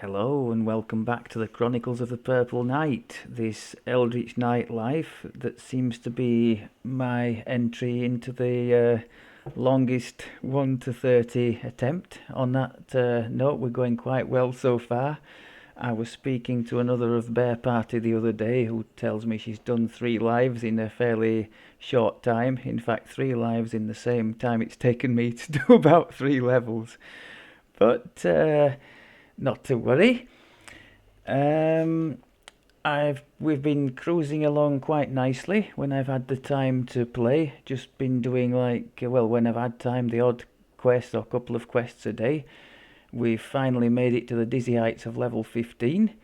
Hello and welcome back to the Chronicles of the Purple Knight, this Eldritch Knight life that seems to be my entry into the longest 1 to 30 attempt. On that note, we're going quite well so far. I was speaking to another of Bear Party the other day who tells me she's done 3 lives in a fairly short time. In fact, 3 lives in the same time it's taken me to do about 3 levels. But not to worry. We've been cruising along quite nicely when I've had the time to play. Just been doing when I've had time, the odd quest or couple of quests a day. We've finally made it to the dizzy heights of level 15,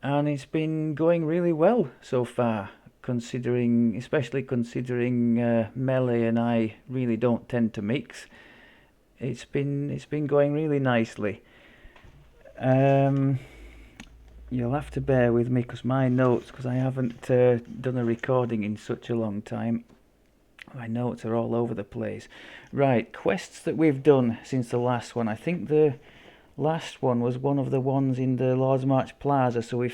and it's been going really well so far. Especially considering melee and I really don't tend to mix. It's been going really nicely. You'll have to bear with me because my notes, because I haven't done a recording in such a long time, my notes are all over the place. Right, quests that we've done since the last one. I think the last one was one of the ones in the Lord's March Plaza, so we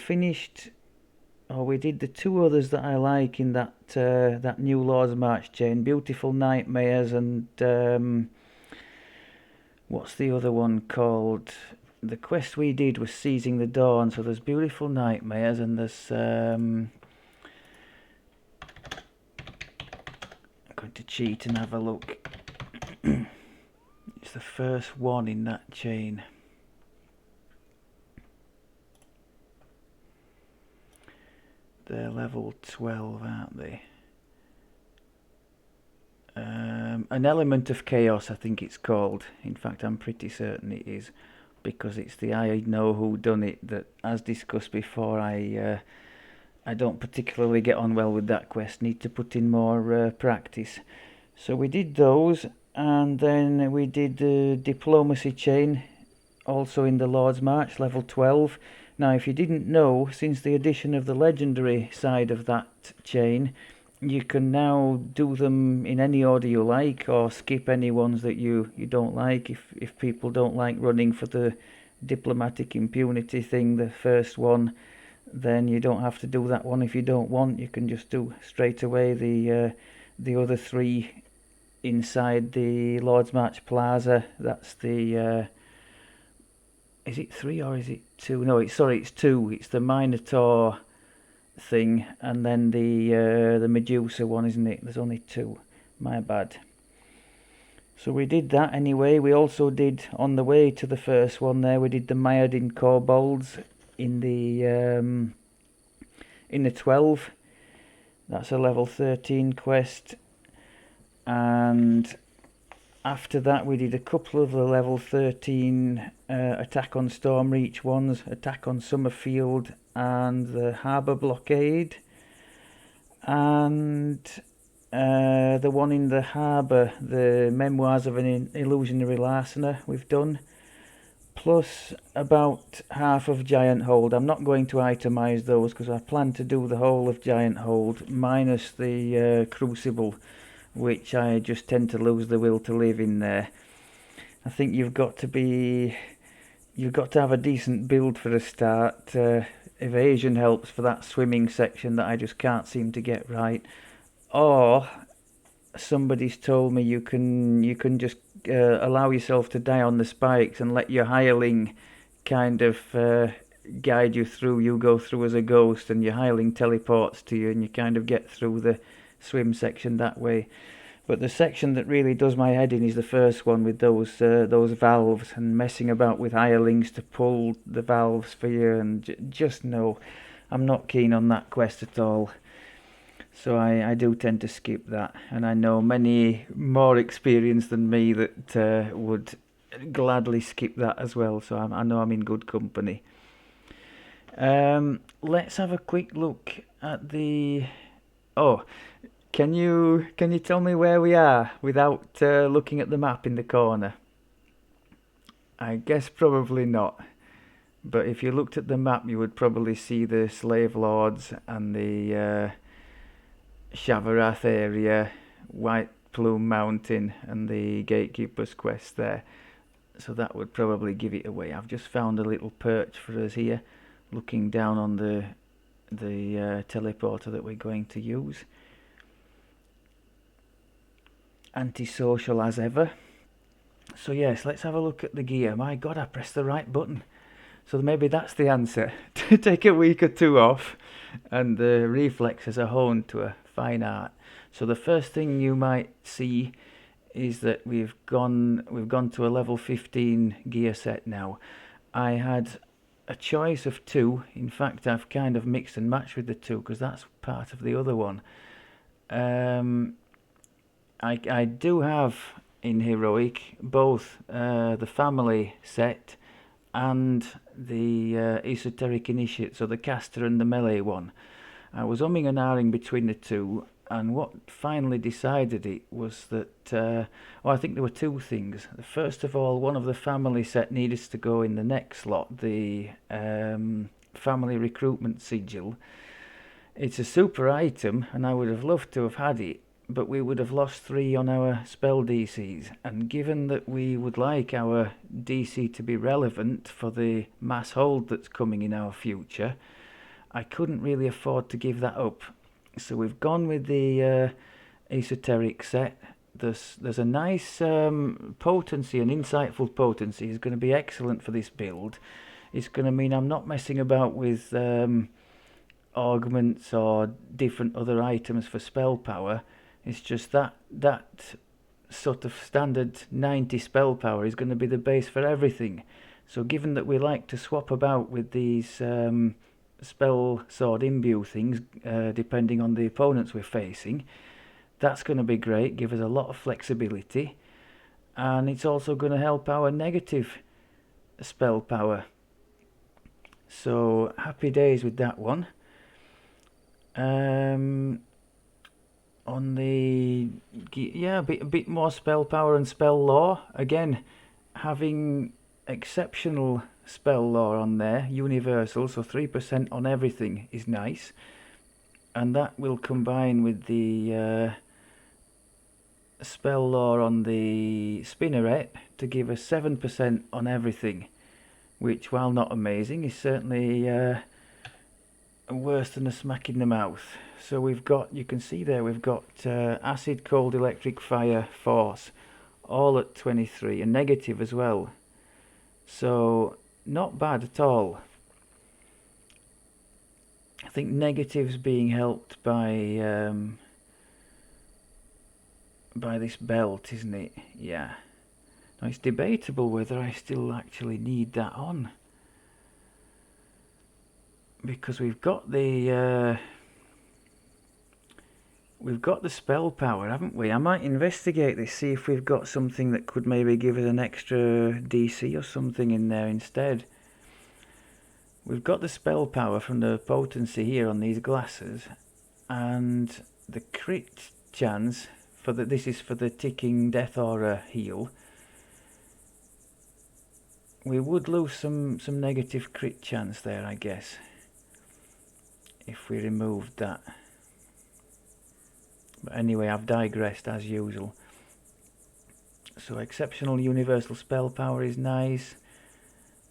did the 2 others that I like in that new Lord's March chain, Beautiful Nightmares and what's the other one called? The quest we did was Seizing the Dawn, so there's Beautiful Nightmares and there's I'm going to cheat and have a look. It's the first one in that chain. They're level 12, aren't they? An Element of Chaos, I think it's called. In fact, I'm pretty certain it is, because it's the I Know Who Done It that, as discussed before, I don't particularly get on well with that quest. Need to put in more practice. So we did those, and then we did the Diplomacy chain, also in the Lord's March, level 12. Now, if you didn't know, since the addition of the legendary side of that chain, you can now do them in any order you like, or skip any ones that you don't like. If people don't like running for the diplomatic impunity thing, the first one, then you don't have to do that one if you don't want. You can just do straight away the other 3 inside the Lord's March Plaza. That's the is it 3 or is it 2? No, it's 2. It's the Minotaur thing, and then the Medusa one, isn't it? There's only 2. My bad. So we did that anyway. We also did, on the way to the first one there, we did the Mired in Kobolds in the 12. That's a level 13 quest. And after that we did a couple of the level 13 Attack on Stormreach ones, Attack on Summerfield and the Harbour Blockade, and the one in the harbour, the Memoirs of an Illusory Larcener, we've done, plus about half of Gianthold. I'm not going to itemise those because I plan to do the whole of Gianthold minus the Crucible, which I just tend to lose the will to live in there. I think you've got to have a decent build for a start. Evasion helps for that swimming section that I just can't seem to get right. Or somebody's told me you can just allow yourself to die on the spikes and let your hireling kind of guide you through. You go through as a ghost and your hireling teleports to you and you kind of get through the swim section that way. But the section that really does my head in is the first one with those valves and messing about with hirelings to pull the valves for you, and just no, I'm not keen on that quest at all. So I do tend to skip that, and I know many more experienced than me that would gladly skip that as well, so I know I'm in good company. Let's have a quick look at the... Oh, can you tell me where we are without looking at the map in the corner? I guess probably not. But if you looked at the map, you would probably see the Slave Lords and the Shavarath area, White Plume Mountain, and the Gatekeeper's Quest there. so that would probably give it away. I've just found a little perch for us here, looking down on the teleporter that we're going to use. Antisocial as ever. So yes, let's have a look at the gear. My god, I pressed the right button. So maybe that's the answer. To take a week or two off and the reflexes are honed to a fine art. So the first thing you might see is that we've gone to a level 15 gear set now. I had a choice of two. In fact, I've kind of mixed and matched with the two because that's part of the other one. I do have in Heroic both the family set and the Esoteric Initiate, so the caster and the melee one. I was umming and ahhing between the two, and what finally decided it was that, I think there were two things. First of all, one of the family set needed to go in the next slot, the family recruitment sigil. It's a super item, and I would have loved to have had it, but we would have lost 3 on our spell DCs, and given that we would like our DC to be relevant for the mass hold that's coming in our future, I couldn't really afford to give that up. So we've gone with the esoteric set. There's a nice potency, an insightful potency is going to be excellent for this build. It's going to mean I'm not messing about with augments or different other items for spell power. It's just that sort of standard 90 spell power is going to be the base for everything. So given that we like to swap about with these spell sword imbue things, depending on the opponents we're facing, that's going to be great, give us a lot of flexibility, and it's also going to help our negative spell power. So happy days with that one. On the a bit more spell power and spell lore. Again, having exceptional spell lore on there, universal, so 3% on everything is nice, and that will combine with the spell lore on the spinneret to give us 7% on everything, which, while not amazing, is certainly worse than a smack in the mouth. So we've got, you can see there, we've got acid, cold, electric, fire, force, all at 23, and negative as well. So not bad at all. I think negative's being helped by this belt, isn't it? Yeah. Now it's debatable whether I still actually need that on, because we've got the spell power, haven't we? I might investigate this, see if we've got something that could maybe give us an extra DC or something in there instead. We've got the spell power from the potency here on these glasses, and the crit chance for the, this is for the ticking death aura heal. We would lose some negative crit chance there, I guess, if we removed that. But anyway, I've digressed as usual. So exceptional universal spell power is nice.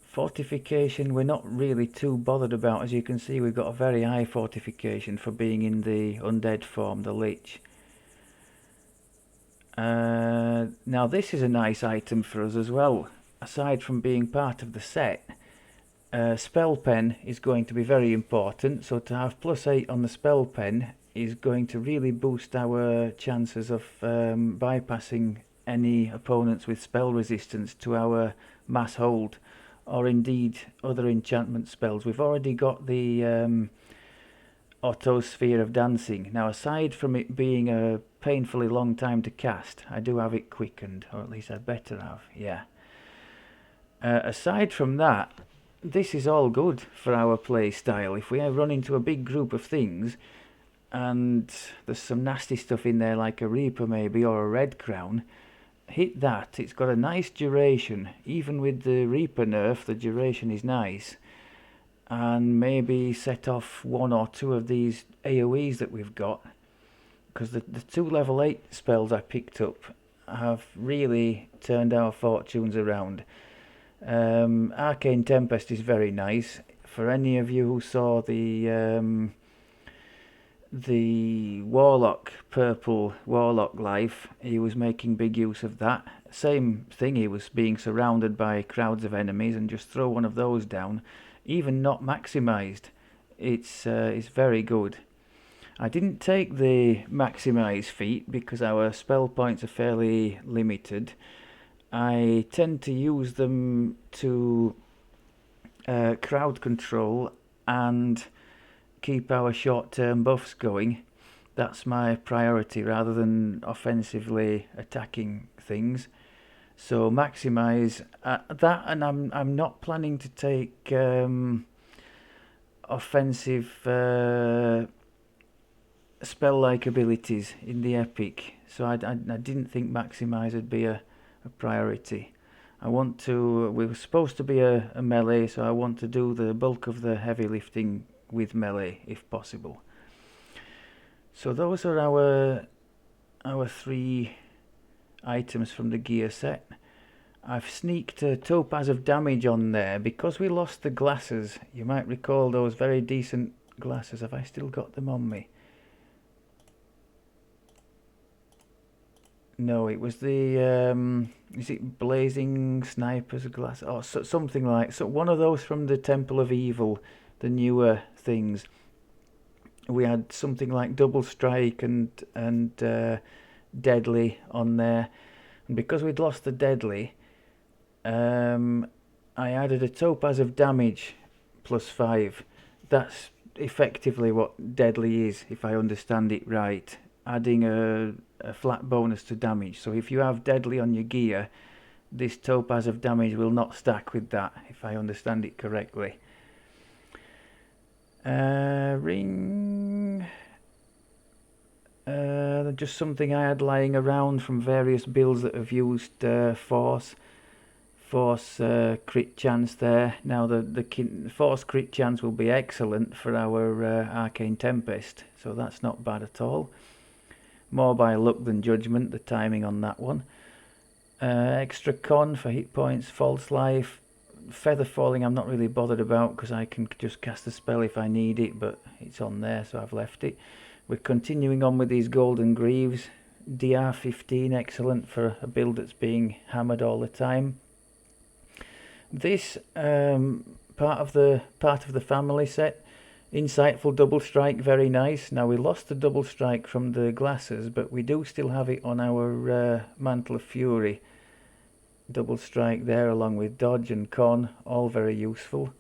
Fortification we're not really too bothered about. As you can see, we've got a very high fortification for being in the undead form, the Lich. Now this is a nice item for us as well. Aside from being part of the set, spell pen is going to be very important. So to have +8 on the spell pen is going to really boost our chances of bypassing any opponents with spell resistance to our mass hold, or indeed other enchantment spells. We've already got the Auto Sphere of Dancing. Now, aside from it being a painfully long time to cast, I do have it quickened, or at least I'd better have, yeah. Aside from that, this is all good for our play style. If we run into a big group of things, and there's some nasty stuff in there like a Reaper maybe, or a Red Crown, hit that. It's got a nice duration. Even with the Reaper nerf, the duration is nice. And maybe set off 1 or 2 of these AoEs that we've got, because the 2 level 8 spells I picked up have really turned our fortunes around. Arcane Tempest is very nice. For any of you who saw the Warlock, Purple Warlock life, he was making big use of that. Same thing, he was being surrounded by crowds of enemies and just throw one of those down, even not maximised. It's very good. I didn't take the maximise feat because our spell points are fairly limited. I tend to use them to crowd control and keep our short-term buffs going. That's my priority rather than offensively attacking things. So maximise that, and I'm not planning to take offensive spell-like abilities in the epic. So I didn't think maximise would be a priority. We were supposed to be a melee, so I want to do the bulk of the heavy lifting with melee if possible. So those are our 3 items from the gear set. I've sneaked a topaz of damage on there because we lost the glasses. You might recall those very decent glasses. Have I still got them on me? No, it was the is it blazing sniper's glass or something like one of those from the Temple of Evil, the newer things. We had something like double strike and deadly on there, and because we'd lost the deadly, I added a topaz of damage +5. That's effectively what deadly is, if I understand it right. Adding a flat bonus to damage. So if you have deadly on your gear, this topaz of damage will not stack with that, if I understand it correctly. Ring. Just something I had lying around from various builds that have used force crit chance there. Now the force crit chance will be excellent for our Arcane Tempest, so that's not bad at all. More by luck than judgment, the timing on that one. Extra con for hit points, false life. Feather falling I'm not really bothered about because I can just cast a spell if I need it, but it's on there so I've left it. We're continuing on with these golden greaves. DR15, excellent for a build that's being hammered all the time. This part of the family set, Insightful double strike, very nice. Now we lost the double strike from the glasses, but we do still have it on our Mantle of Fury. Double strike there along with dodge and con, all very useful.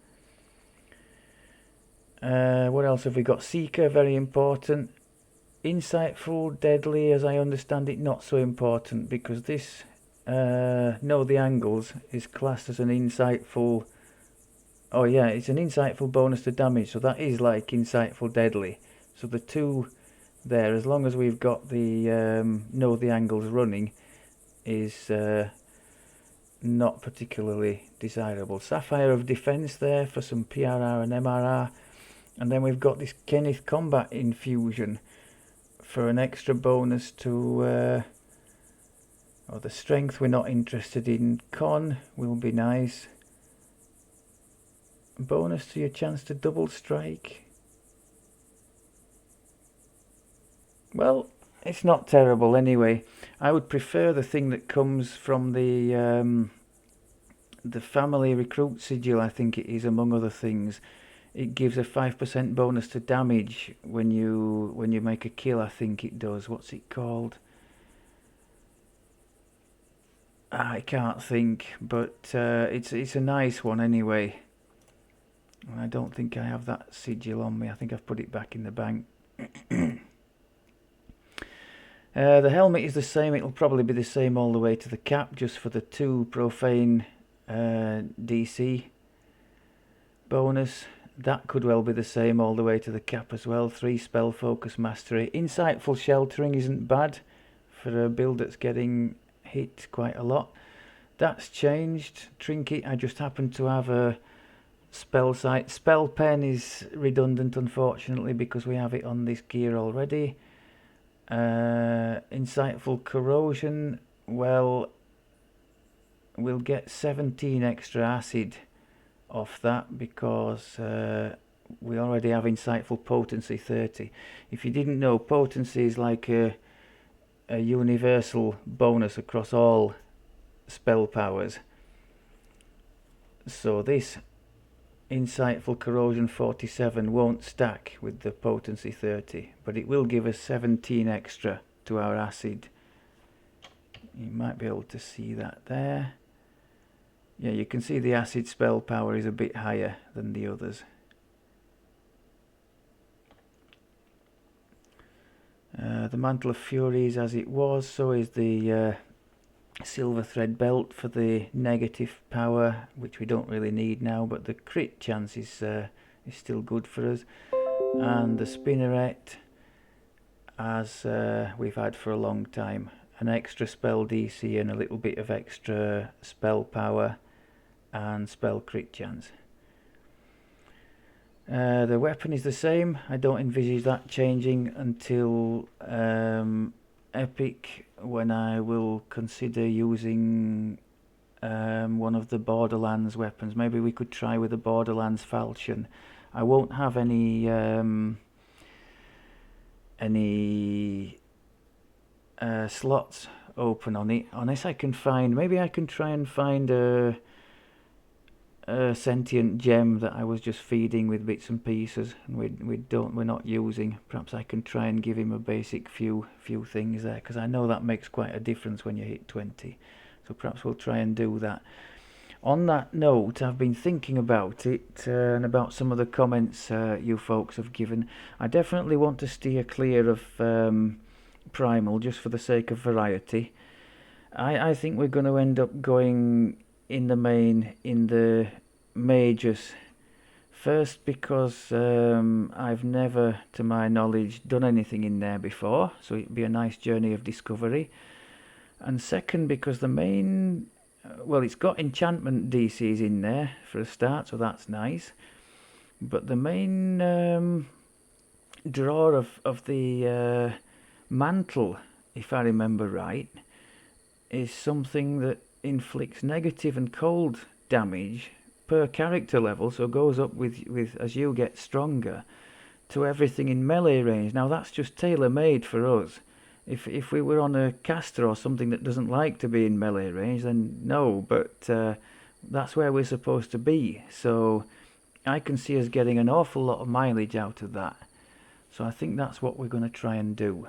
What else have we got? Seeker, very important. Insightful, deadly, as I understand it, not so important because this know the angles is classed as an insightful. Oh yeah, it's an insightful bonus to damage, so that is like insightful deadly. So the two there, as long as we've got the know the angles running, is not particularly desirable. Sapphire of Defense there for some PRR and MRR, and then we've got this Kenneth Combat Infusion for an extra bonus to the strength we're not interested in. Con will be nice. Bonus to your chance to double strike. Well, it's not terrible anyway. I would prefer the thing that comes from the family recruit sigil, I think it is, among other things. It gives a 5% bonus to damage when you make a kill, I think it does. What's it called? I can't think, but it's a nice one anyway. I don't think I have that sigil on me. I think I've put it back in the bank. The helmet is the same. It'll probably be the same all the way to the cap, just for the 2 profane DC bonus. That could well be the same all the way to the cap as well. 3 spell focus mastery. Insightful sheltering isn't bad for a build that's getting hit quite a lot. That's changed. Trinket, I just happen to have a spell site. Spell pen is redundant, unfortunately, because we have it on this gear already. Insightful corrosion. well, we'll get 17 extra acid off that because we already have insightful potency 30. If you didn't know, potency is like a universal bonus across all spell powers. So this insightful corrosion 47 won't stack with the potency 30, but it will give us 17 extra to our acid. You might be able to see that there. Yeah, you can see the acid spell power is a bit higher than the others. The Mantle of Furies as it was, so is the Silver Thread Belt for the negative power, which we don't really need now, but the crit chance is still good for us. And the Spinneret, as we've had for a long time. An extra spell DC and a little bit of extra spell power and spell crit chance. The weapon is the same. I don't envisage that changing until Epic, when I will consider using one of the Borderlands weapons. Maybe we could try with the Borderlands falchion. I won't have any slots open on it unless I can find, maybe I can try and find a sentient gem that I was just feeding with bits and pieces and we're not using. Perhaps I can try and give him a basic few things there, because I know that makes quite a difference when you hit 20. So perhaps we'll try and do that. On that note, I've been thinking about it and about some of the comments you folks have given. I definitely want to steer clear of Primal just for the sake of variety. I think we're going to end up going in the main in the mages first, because I've never, to my knowledge, done anything in there before, so it'd be a nice journey of discovery. And second, because the main, well, it's got enchantment DCs in there for a start, so that's nice, but the main draw of the mantle, if I remember right, is something that inflicts negative and cold damage per character level, so goes up with as you get stronger, to everything in melee range. Now that's just tailor-made for us. If we were on a caster or something that doesn't like to be in melee range, then no, but that's where we're supposed to be. So I can see us getting an awful lot of mileage out of that. So I think that's what we're going to try and do.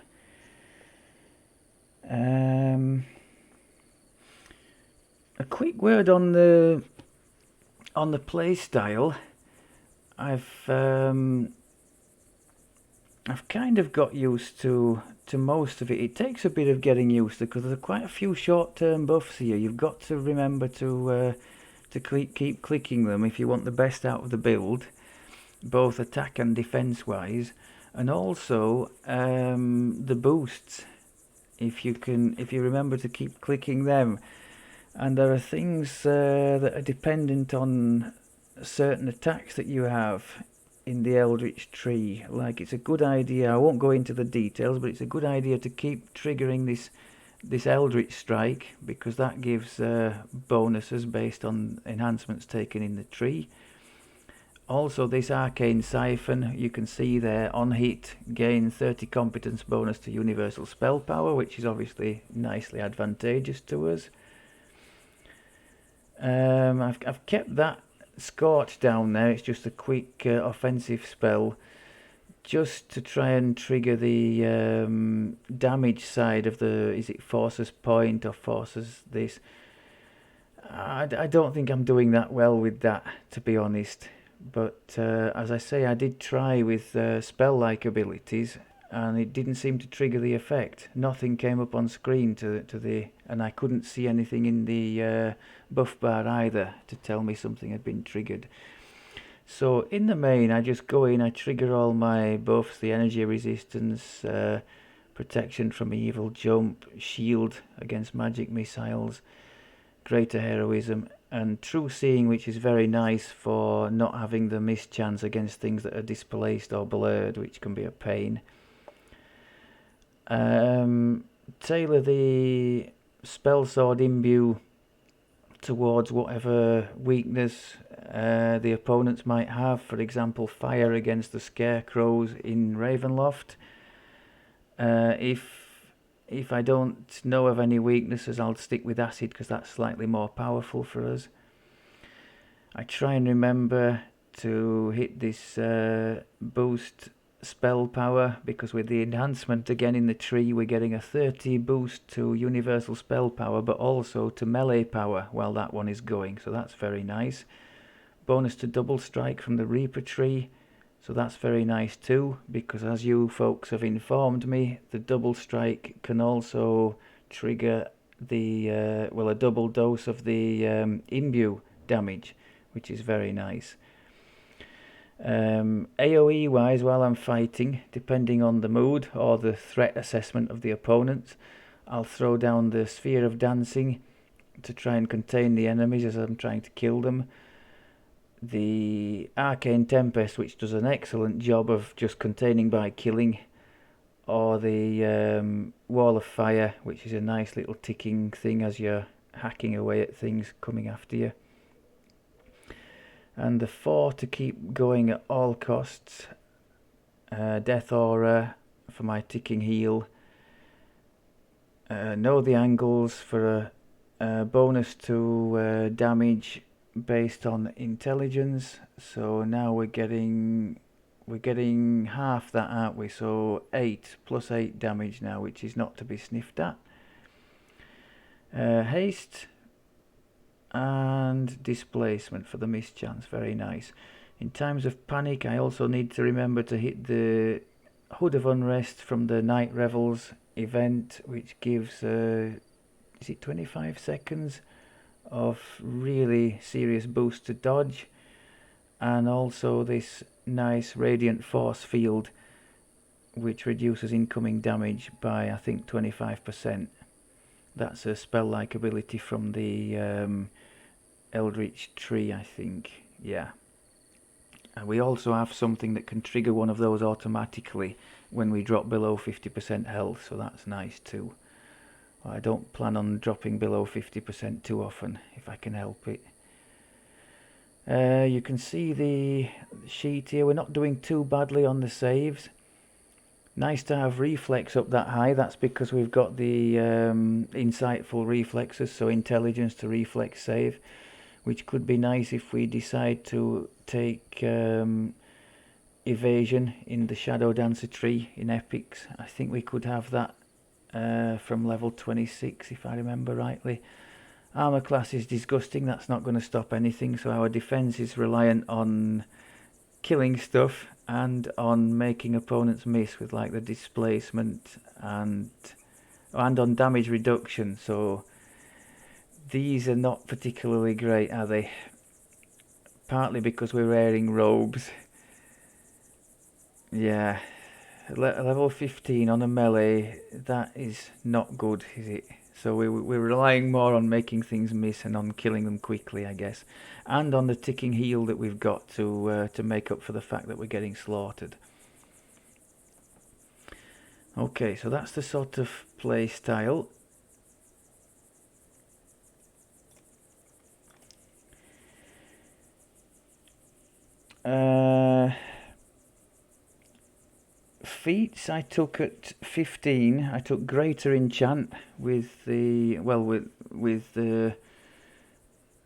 A quick word on the play style. I've kind of got used to most of it. It takes a bit of getting used to, because there's quite a few short-term buffs here. You've got to remember to keep clicking them if you want the best out of the build, both attack and defense-wise, and also the boosts. If you remember to keep clicking them. And there are things that are dependent on certain attacks that you have in the Eldritch tree. Like, it's a good idea, I won't go into the details, but it's a good idea to keep triggering this Eldritch strike, because that gives bonuses based on enhancements taken in the tree. Also, this Arcane Siphon, you can see there, on hit, gain 30 competence bonus to universal spell power, which is obviously nicely advantageous to us. I've kept that Scorch down there. It's just a quick offensive spell, just to try and trigger the damage side of the, is it Force's Point or Force's this? I don't think I'm doing that well with that, to be honest. But as I say, I did try with spell-like abilities, and it didn't seem to trigger the effect. Nothing came up on screen and I couldn't see anything in the buff bar either to tell me something had been triggered. So in the main, I just go in, I trigger all my buffs, the energy resistance, protection from evil, jump, shield against magic missiles, greater heroism, and true seeing, which is very nice for not having the mischance against things that are displaced or blurred, which can be a pain. Tailor the spell sword imbue towards whatever weakness the opponents might have. For example, fire against the scarecrows in Ravenloft. If I don't know of any weaknesses, I'll stick with acid because that's slightly more powerful for us. I try and remember to hit this boost spell power, because with the enhancement again in the tree we're getting a 30 boost to universal spell power, but also to melee power while that one is going, so that's very nice. Bonus to double strike from the Reaper tree, so that's very nice too, because as you folks have informed me, the double strike can also trigger the a double dose of the imbue damage, which is very nice. AoE wise, while I'm fighting, depending on the mood or the threat assessment of the opponents, I'll throw down the Sphere of Dancing to try and contain the enemies as I'm trying to kill them. The Arcane Tempest, which does an excellent job of just containing by killing, or the Wall of Fire, which is a nice little ticking thing as you're hacking away at things coming after you. And the 4 to keep going at all costs. Death Aura for my ticking heal. Know the angles for a bonus to damage based on intelligence. So now we're getting half that, aren't we? So 8 plus 8 damage now, which is not to be sniffed at. Haste and displacement for the mischance, very nice. In times of panic, I also need to remember to hit the Hood of Unrest from the Night Revels event, which gives is it 25 seconds of really serious boost to dodge, and also this nice Radiant Force Field, which reduces incoming damage by I think 25%. That's a spell-like ability from the Eldritch Tree, I think. Yeah. And we also have something that can trigger one of those automatically when we drop below 50% health, so that's nice too. I don't plan on dropping below 50% too often, if I can help it. You can see the sheet here. We're not doing too badly on the saves. Nice to have reflex up that high. That's because we've got the insightful reflexes, so intelligence to reflex save, which could be nice if we decide to take evasion in the Shadow Dancer tree in epics. I think we could have that from level 26 if I remember rightly. Armor class is disgusting, that's not going to stop anything, so our defense is reliant on killing stuff and on making opponents miss with like the displacement and on damage reduction. So these are not particularly great, are they? Partly because we're wearing robes. Yeah, level 15 on a melee, that is not good, is it? So we're relying more on making things miss and on killing them quickly, I guess, and on the ticking heal that we've got to make up for the fact that we're getting slaughtered. Okay, so that's the sort of play style. Feats I took at 15. I took Greater Enchant with the with the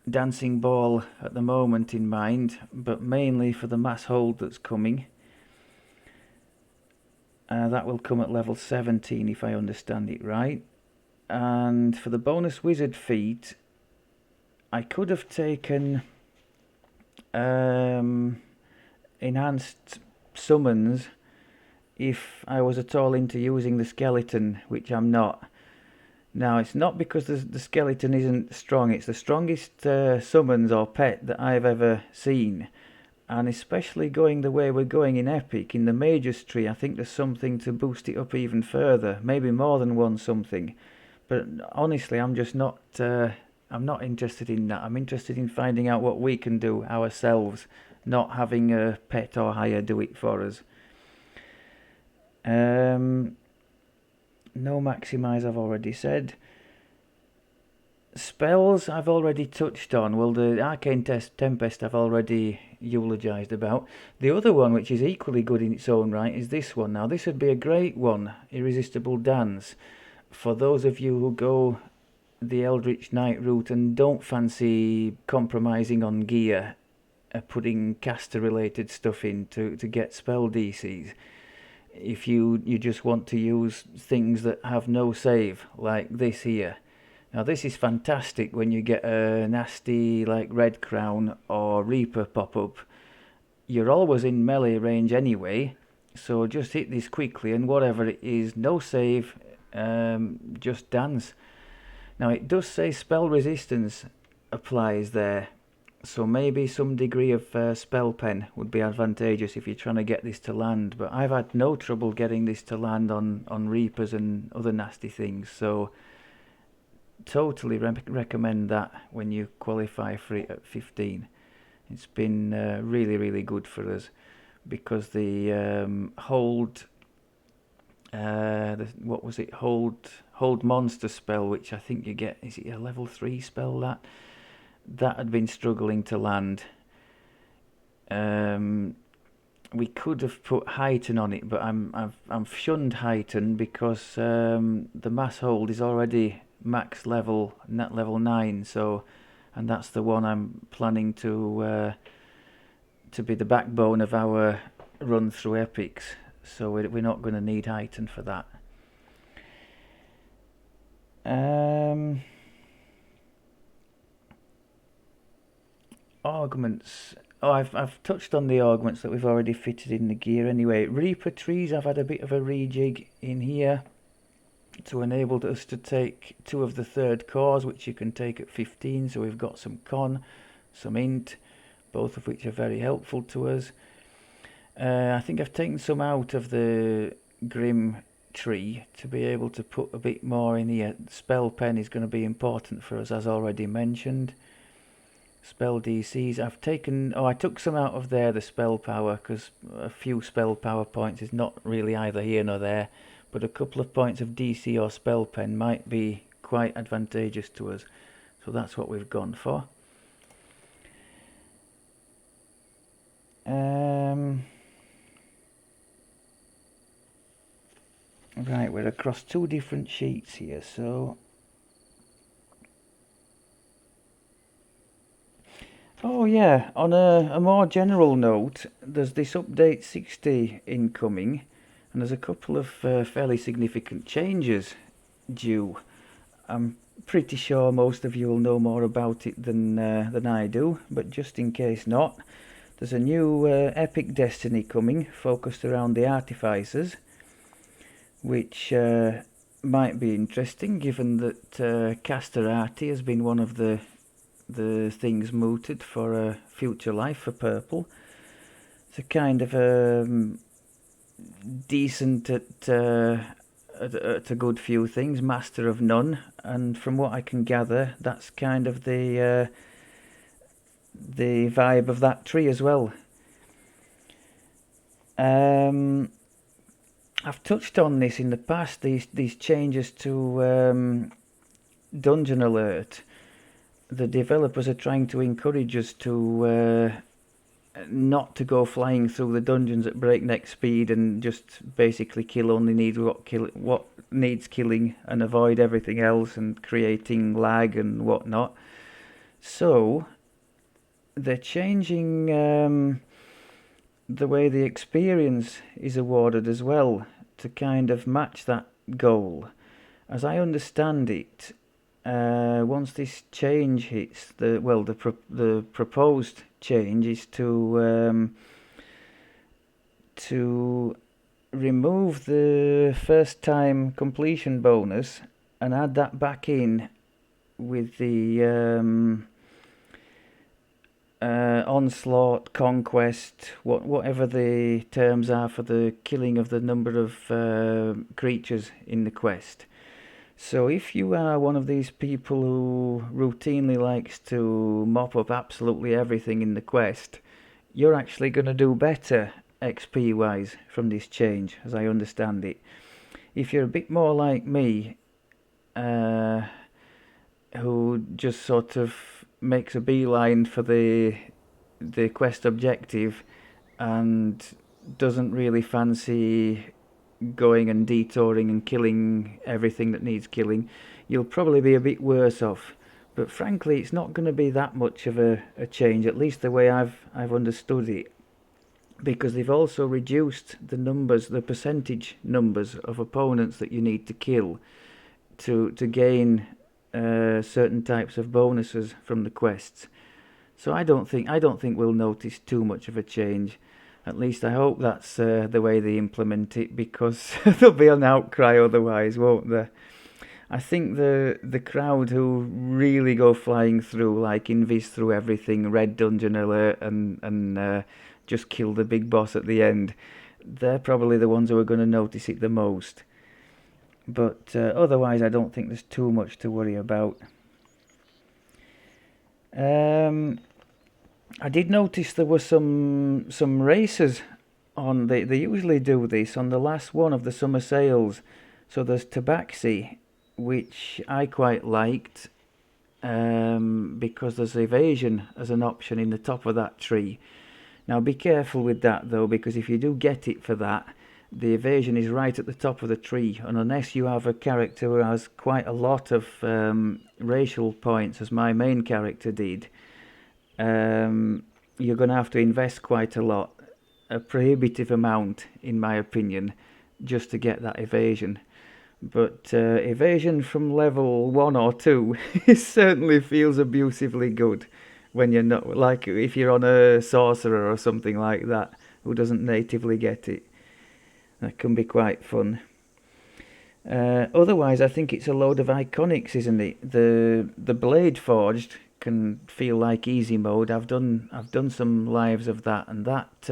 Dancing Ball at the moment in mind, but mainly for the mass hold that's coming. That will come at level 17 if I understand it right. And for the bonus wizard feat, I could have taken enhanced summons if I was at all into using the skeleton, which I'm not. Now, it's not because the skeleton isn't strong, it's the strongest summons or pet that I've ever seen. And especially going the way we're going in Epic, in the Mage's Tree, I think there's something to boost it up even further, maybe more than one something. But honestly, I'm just not, I'm not interested in that. I'm interested in finding out what we can do ourselves, not having a pet or hire do it for us. No maximize, I've already said. Spells I've already touched on. Well, the Arcane Tempest I've already eulogised about. The other one, which is equally good in its own right, is this one. Now, this would be a great one, Irresistible Dance, for those of you who go the Eldritch Knight route and don't fancy compromising on gear, putting caster-related stuff in to get spell DCs. If you just want to use things that have no save, like this here. Now this is fantastic when you get a nasty like Red Crown or Reaper pop up. You're always in melee range anyway, so just hit this quickly and whatever it is, no save, just dance. Now it does say spell resistance applies there, so maybe some degree of spell pen would be advantageous if you're trying to get this to land, but I've had no trouble getting this to land on Reapers and other nasty things, so totally recommend that when you qualify for it at 15. It's been really good for us because the hold what was it, hold monster spell, which I think you get, is it a level 3 spell, that had been struggling to land. We could have put Heighten on it, but I've shunned Heighten because the mass hold is already max level, net level 9, so, and that's the one I'm planning to be the backbone of our run through epics, so we're not going to need Heighten for that. Augments. Oh, I've touched on the augments that we've already fitted in the gear anyway. Reaper trees, I've had a bit of a rejig in here to enable us to take 2 of the 3rd cores, which you can take at 15, so we've got some con, some int, both of which are very helpful to us. I think I've taken some out of the Grim tree to be able to put a bit more in here. Spell pen is going to be important for us, as already mentioned. Spell DCs, I've taken, I took some out of there, the spell power, because a few spell power points is not really either here nor there, but a couple of points of DC or spell pen might be quite advantageous to us, so that's what we've gone for. Right, we're across 2 different sheets here, so oh yeah, on a more general note, there's this update 60 incoming, and there's a couple of fairly significant changes due. I'm pretty sure most of you will know more about it than I do, but just in case not, there's a new epic destiny coming, focused around the artificers, which might be interesting, given that Caster Arti has been one of the things mooted for a future life for purple. It's a kind of decent at a good few things, master of none, and from what I can gather, that's kind of the vibe of that tree as well. I've touched on this in the past, these changes to Dungeon Alert. The developers are trying to encourage us to not to go flying through the dungeons at breakneck speed and just basically kill only what needs killing and avoid everything else, and creating lag and whatnot. So they're changing the way the experience is awarded as well to kind of match that goal. As I understand it, once this change hits, the proposed change is to remove the first time completion bonus and add that back in with the onslaught, conquest, whatever the terms are for the killing of the number of creatures in the quest. So if you are one of these people who routinely likes to mop up absolutely everything in the quest, you're actually going to do better XP wise from this change, as I understand it. If you're a bit more like me, who just sort of makes a beeline for the quest objective and doesn't really fancy going and detouring and killing everything that needs killing, you'll probably be a bit worse off. But frankly, it's not going to be that much of a change, at least the way I've understood it, because they've also reduced the percentage numbers of opponents that you need to kill to gain certain types of bonuses from the quests. So I don't think we'll notice too much of a change. At least I hope that's the way they implement it, because there'll be an outcry otherwise, won't there? I think the crowd who really go flying through, like invis through everything, red dungeon alert, and just kill the big boss at the end, they're probably the ones who are going to notice it the most. But otherwise, I don't think there's too much to worry about. I did notice there were some races on. They usually do this on the last one of the summer sales. So there's Tabaxi, which I quite liked, because there's evasion as an option in the top of that tree. Now be careful with that though, because if you do get it for that, the evasion is right at the top of the tree, and unless you have a character who has quite a lot of racial points, as my main character did, you're going to have to invest quite a lot, a prohibitive amount in my opinion, just to get that evasion. But evasion from level 1 or 2 certainly feels abusively good when you're not, like if you're on a sorcerer or something like that who doesn't natively get it. That can be quite fun. Otherwise, I think it's a load of iconics, isn't it? The Blade Forged can feel like easy mode. I've done some lives of that, and that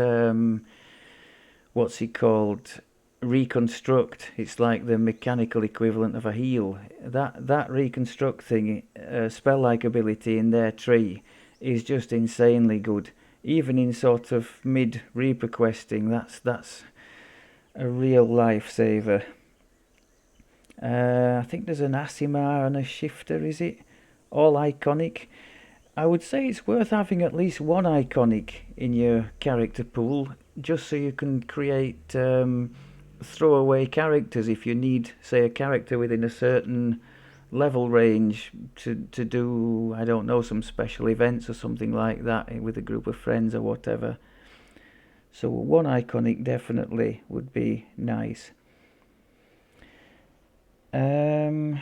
what's it called? Reconstruct. It's like the mechanical equivalent of a heal. That reconstruct thing, spell-like ability in their tree, is just insanely good. Even in sort of mid Reaper questing, that's a real lifesaver. I think there's an Asimar and a Shifter, is it? All iconic. I would say it's worth having at least one iconic in your character pool, just so you can create throwaway characters if you need, say, a character within a certain level range to do, I don't know, some special events or something like that with a group of friends or whatever. So one iconic definitely would be nice. I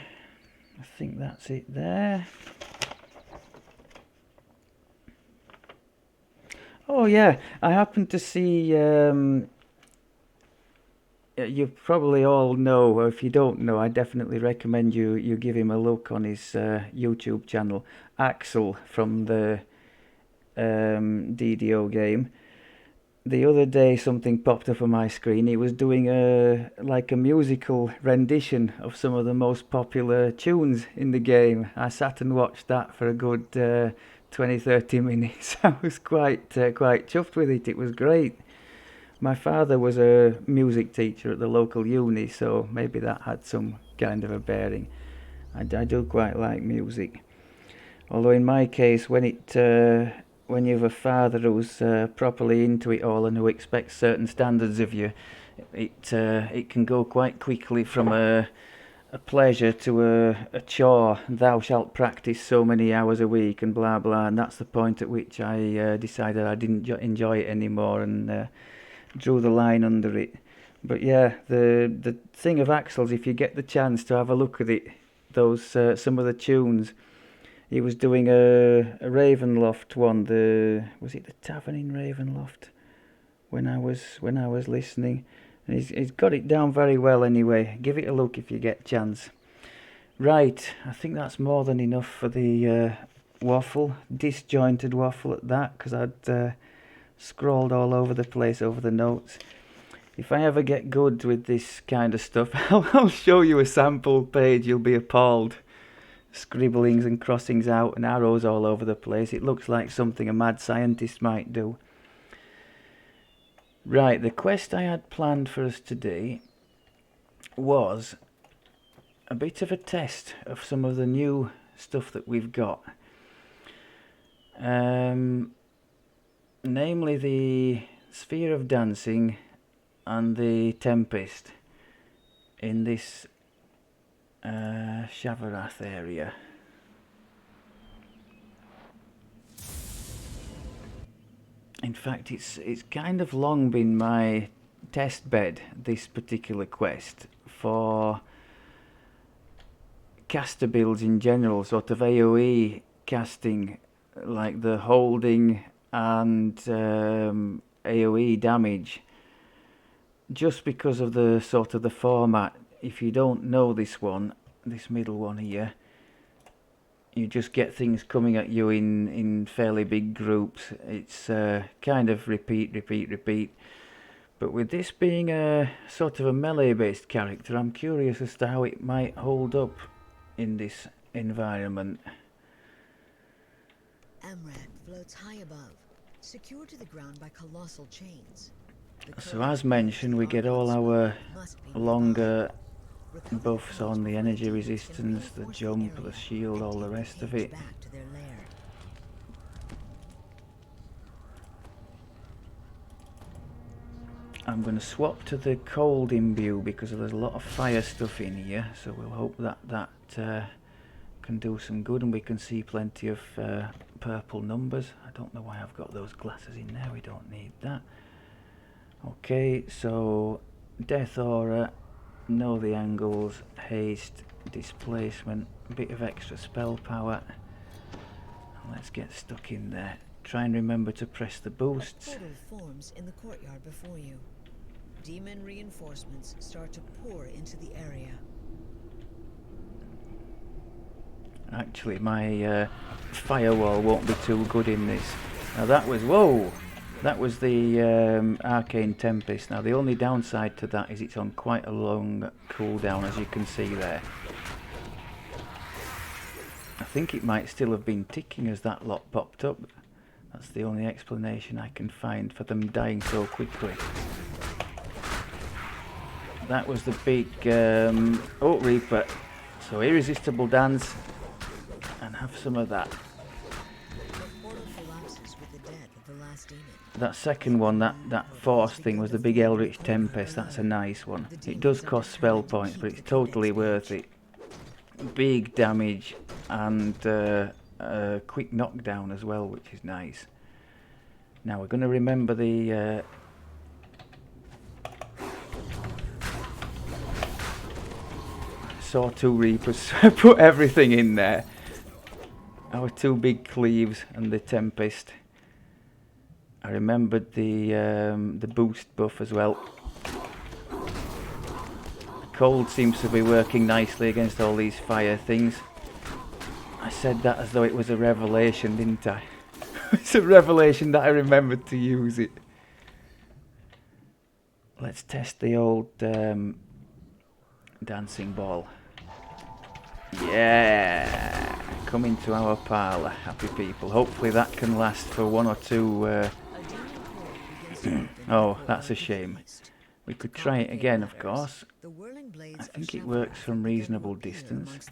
think that's it there. Oh yeah, I happened to see, you probably all know, or if you don't know, I definitely recommend you give him a look on his YouTube channel, Axel from the DDO game. The other day something popped up on my screen. He was doing a musical rendition of some of the most popular tunes in the game. I sat and watched that for a good 20-30 minutes. I was quite chuffed with it. It was great. My father was a music teacher at the local uni, so maybe that had some kind of a bearing. I do quite like music. Although in my case, when you have a father who's properly into it all and who expects certain standards of you, it can go quite quickly from a pleasure to a chore. Thou shalt practice so many hours a week and blah blah, and that's the point at which I decided I didn't enjoy it anymore and drew the line under it. But yeah, the thing of Axel's, if you get the chance to have a look at it, those some of the tunes. He was doing a Ravenloft one. Was it the Tavern in Ravenloft? When I was listening, and he's got it down very well. Anyway, give it a look if you get a chance. Right, I think that's more than enough for the waffle, disjointed waffle at that, because I'd scrolled all over the place over the notes. If I ever get good with this kind of stuff, I'll show you a sample page. You'll be appalled. Scribblings and crossings out and arrows all over the place. It looks like something a mad scientist might do. Right, the quest I had planned for us today was a bit of a test of some of the new stuff that we've got. Namely the Sphere of Dancing and the Tempest in this Shavarath area. In fact, it's kind of long been my test bed, this particular quest, for caster builds in general, sort of AoE casting, like the holding and AoE damage, just because of the sort of the format. If you don't know this one, this middle one here, you just get things coming at you in fairly big groups. It's kind of repeat. But with this being a sort of a melee based character, I'm curious as to how it might hold up in this environment. Amrad floats high above, secured to the ground by colossal chains. So as mentioned, we get all our longer buffs on the energy resistance, the jump, the shield, all the rest of it. I'm going to swap to the cold imbue because there's a lot of fire stuff in here, so we'll hope that can do some good, and we can see plenty of purple numbers. I don't know why I've got those glasses in there, we don't need that. Okay, so Death Aura, know the angles, haste, displacement, a bit of extra spell power. And let's get stuck in there. Try and remember to press the boosts. A portal forms in the courtyard before you. Demon reinforcements start to pour into the area. Actually, my firewall won't be too good in this. Now that was, whoa! That was the Arcane Tempest. Now the only downside to that is it's on quite a long cooldown, as you can see there. I think it might still have been ticking as that lot popped up. That's the only explanation I can find for them dying so quickly. That was the big Oak Reaper. So irresistible dance and have some of that. That second one, that force thing, was the big Eldritch Tempest. That's a nice one. It does cost spell points, but it's totally worth it. Big damage and a quick knockdown as well, which is nice. Now we're going to remember the saw two Reapers, put everything in there. Our two big cleaves and the Tempest. I remembered the boost buff as well. Cold seems to be working nicely against all these fire things. I said that as though it was a revelation, didn't I? It's a revelation that I remembered to use it. Let's test the old dancing ball. Yeah! Come into our parlour, happy people. Hopefully that can last for one or two... Oh, that's a shame. We could try it again, of course. I think it works from reasonable distance.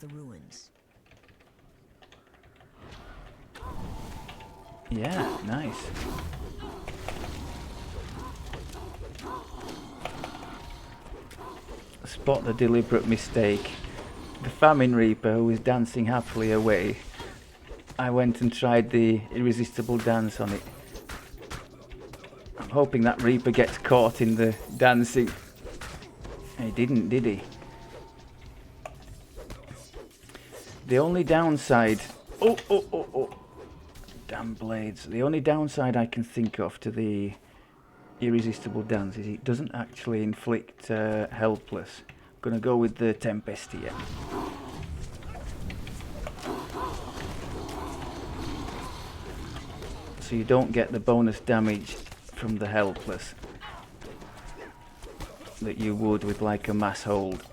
Yeah, nice. Spot the deliberate mistake. The Famine Reaper, who was dancing happily away, I went and tried the irresistible dance on it. I'm hoping that Reaper gets caught in the dancing. He didn't, did he? The only downside... Oh! Damn blades. The only downside I can think of to the irresistible dance is it doesn't actually inflict helpless. I'm going to go with the Tempest here. So you don't get the bonus damage from the helpless that you would with like a mass hold.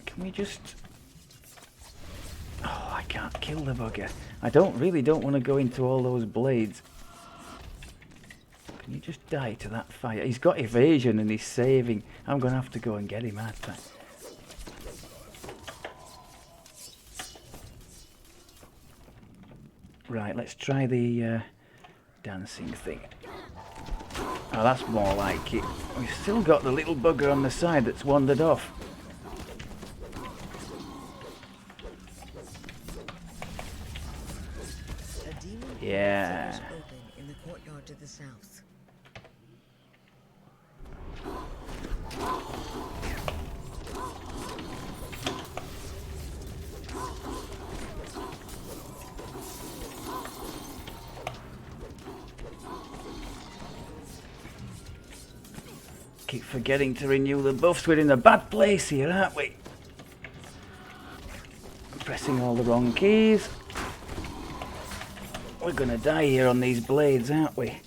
Can we just... Oh, I can't kill the bugger. I really don't want to go into all those blades. Can you just die to that fire? He's got evasion and he's saving. I'm going to have to go and get him, aren't I? Right, let's try the dancing thing. Oh, that's more like it. We've still got the little bugger on the side that's wandered off. A demon Yeah. portal is open in the courtyard to the south. Keep forgetting to renew the buffs. We're in a bad place here, aren't we? Pressing all the wrong keys. We're gonna die here on these blades, aren't we?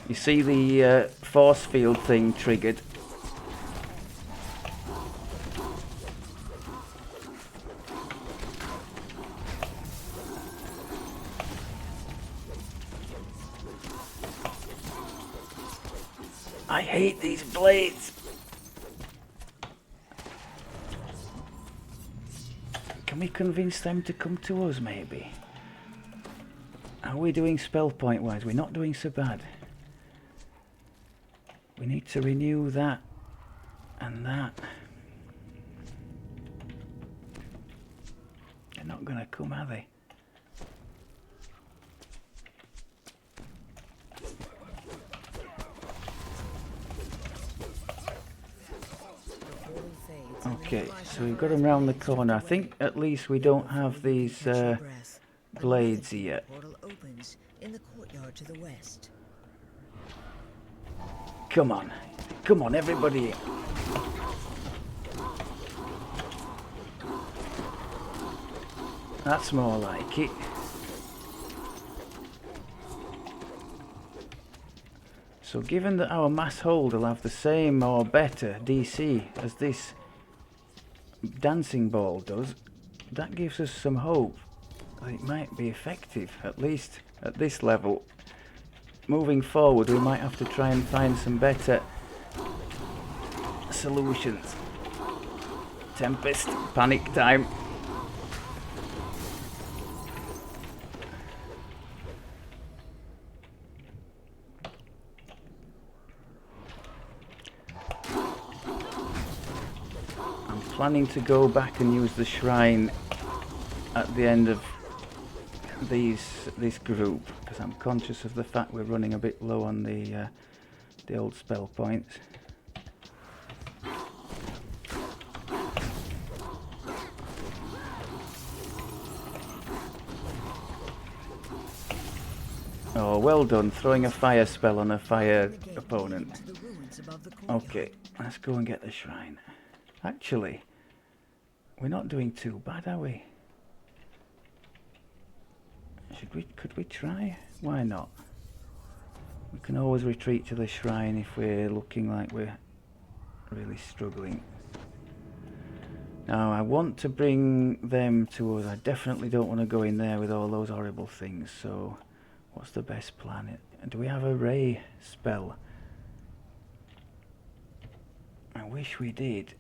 You see the force field thing triggered. I hate these blades. Can we convince them to come to us, maybe? How are we doing spell point wise? We're not doing so bad. We need to renew that and that. They're not going to come, are they? Okay, so we've got them round the corner. I think at least we don't have these blades here. Portal opens in the courtyard to the west. Come on. Come on, everybody. That's more like it. So given that our mass hold will have the same or better DC as this dancing ball does, that gives us some hope that it might be effective, at least at this level. Moving forward, we might have to try and find some better solutions. Tempest, panic time. I'm planning to go back and use the shrine at the end of this group, because I'm conscious of the fact we're running a bit low on the old spell points. Oh, well done, throwing a fire spell on a fire opponent. Okay, let's go and get the shrine. Actually, we're not doing too bad, are we? Could we try? Why not? We can always retreat to the shrine if we're looking like we're really struggling. Now, I want to bring them to us. I definitely don't want to go in there with all those horrible things, so what's the best plan? Do we have a ray spell? I wish we did.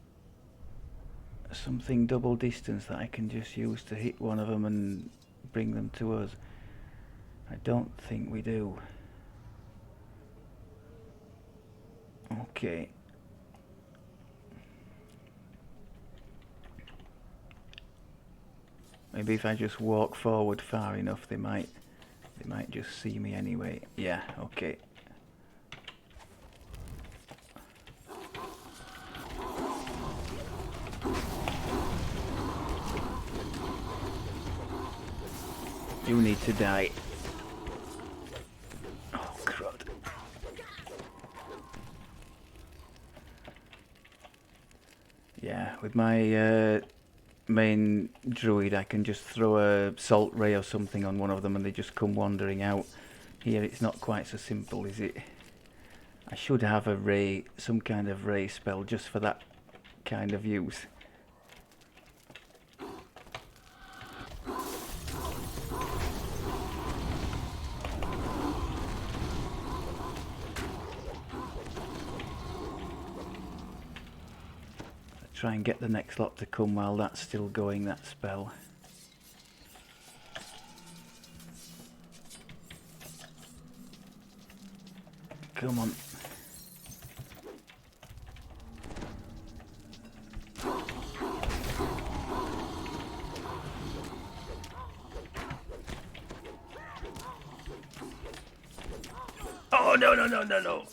Something double distance that I can just use to hit one of them and bring them to us. I don't think we do. Okay. Maybe if I just walk forward far enough, they might just see me anyway. Yeah, okay. You need to die. Oh, crud. Yeah, with my main druid, I can just throw a salt ray or something on one of them and they just come wandering out. Here it's not quite so simple, is it? I should have a ray, some kind of ray spell just for that kind of use. try and get the next lot to come while that's still going, that spell. Come on. Oh, no, no, no, no, no.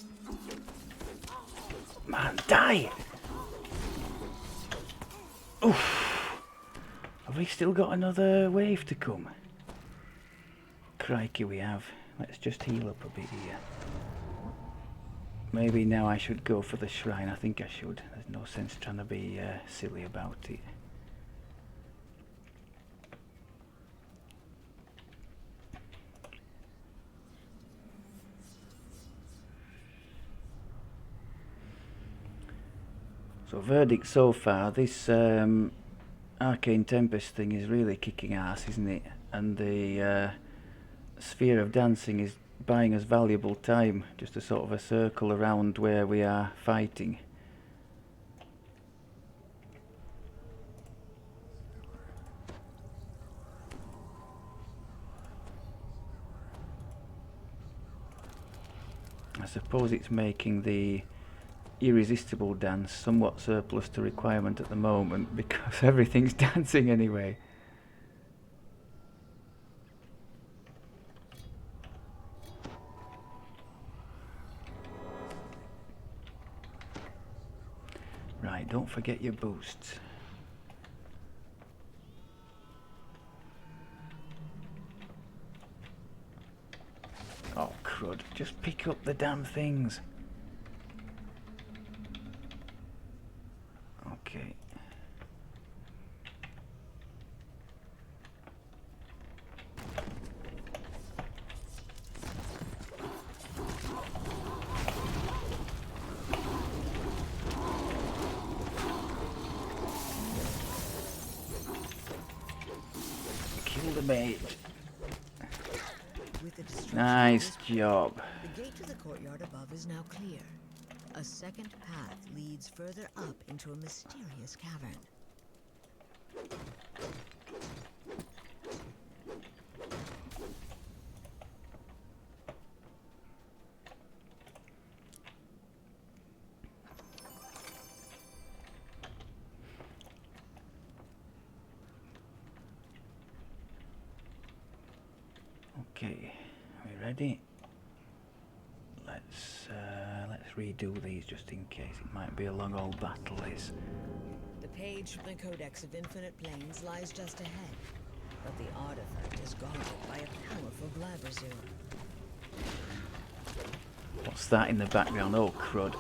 Man, die! Oof. Have we still got another wave to come? Crikey, we have. Let's just heal up a bit here. Maybe now I should go for the shrine. I think I should. There's no sense trying to be silly about it. So verdict so far, this arcane tempest thing is really kicking ass, isn't it? And the sphere of dancing is buying us valuable time, just a sort of a circle around where we are fighting. I suppose it's making the irresistible dance somewhat surplus to requirement at the moment because everything's dancing anyway. Right, don't forget your boosts. Oh crud, just pick up the damn things. Okay. Kill the mage. Nice job. The gate to the courtyard above is now clear. A second path leads further up into a mysterious cavern. Okay, are we ready? Let's redo these just in case. It might be a long old battle, this. The page from the Codex of Infinite Planes lies just ahead, but the artifact is guarded by a powerful Blabberzoon. What's that in the background? Oh, crud.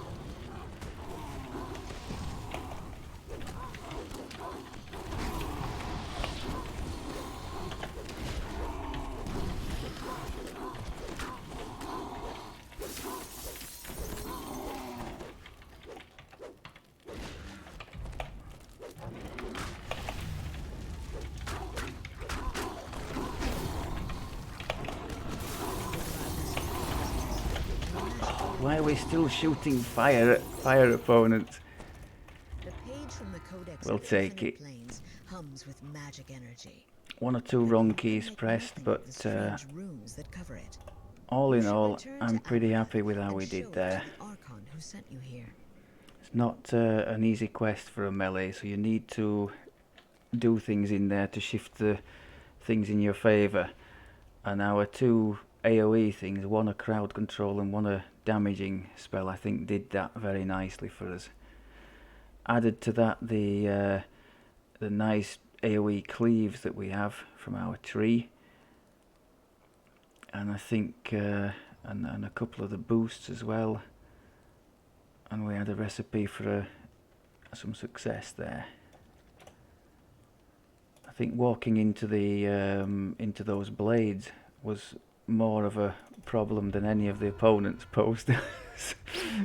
Why are we still shooting fire at fire opponents? The page from the Codex We'll of take Infinite it. Planes hums with magic energy. One or two wrong keys pressed, but The strange runes that cover it. all in You should all, return I'm to pretty Shavarath happy with how and we show did it there. to the Archon who sent you here. It's not an easy quest for a melee, so you need to do things in there to shift the things in your favour. And our two AoE things, one a crowd control and one a damaging spell, I think did that very nicely for us. Added to that the nice AoE cleaves that we have from our tree, and I think and a couple of the boosts as well, and we had a recipe for some success there. I think walking into the into those blades was more of a problem than any of the opponents posed.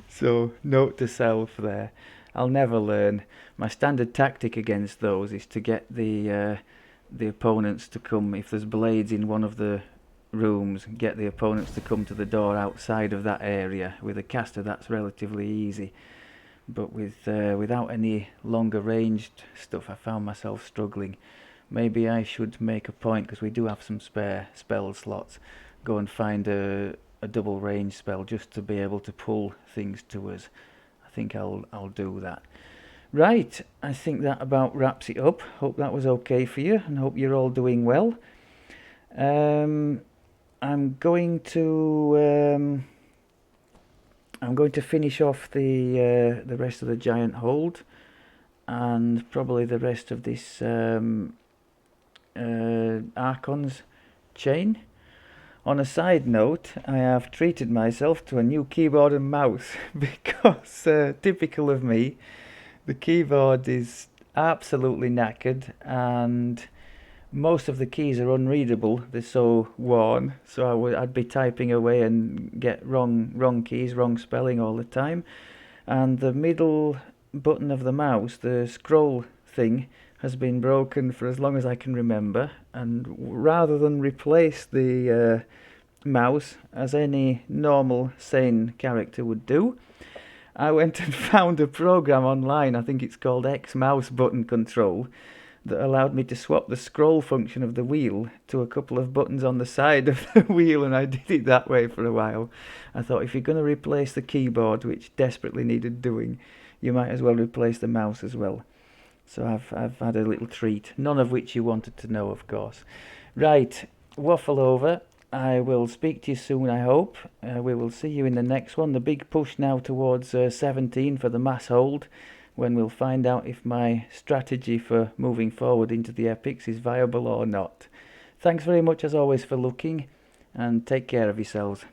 So note to self there. I'll never learn. My standard tactic against those is to get the opponents to come, if there's blades in one of the rooms, get the opponents to come to the door outside of that area. With a caster that's relatively easy, but without any longer ranged stuff, I found myself struggling. Maybe I should make a point, because we do have some spare spell slots, go and find a double range spell just to be able to pull things to us. I think I'll do that. Right, I think that about wraps it up. Hope that was okay for you, and hope you're all doing well. I'm going to finish off the rest of the Gianthold, and probably the rest of this Archon's chain. On a side note, I have treated myself to a new keyboard and mouse because, typical of me, the keyboard is absolutely knackered and most of the keys are unreadable. They're so worn, so I'd be typing away and get wrong keys, wrong spelling all the time. And the middle button of the mouse, the scroll thing, has been broken for as long as I can remember, and rather than replace the mouse as any normal sane character would do, I went and found a program online, I think it's called X mouse button control, that allowed me to swap the scroll function of the wheel to a couple of buttons on the side of the wheel, and I did it that way for a while. I thought, if you're going to replace the keyboard, which desperately needed doing, you might as well replace the mouse as well. So I've had a little treat, none of which you wanted to know, of course. Right, waffle over. I will speak to you soon, I hope. We will see you in the next one. The big push now towards 17 for the mass hold, when we'll find out if my strategy for moving forward into the epics is viable or not. Thanks very much as always for looking, and take care of yourselves.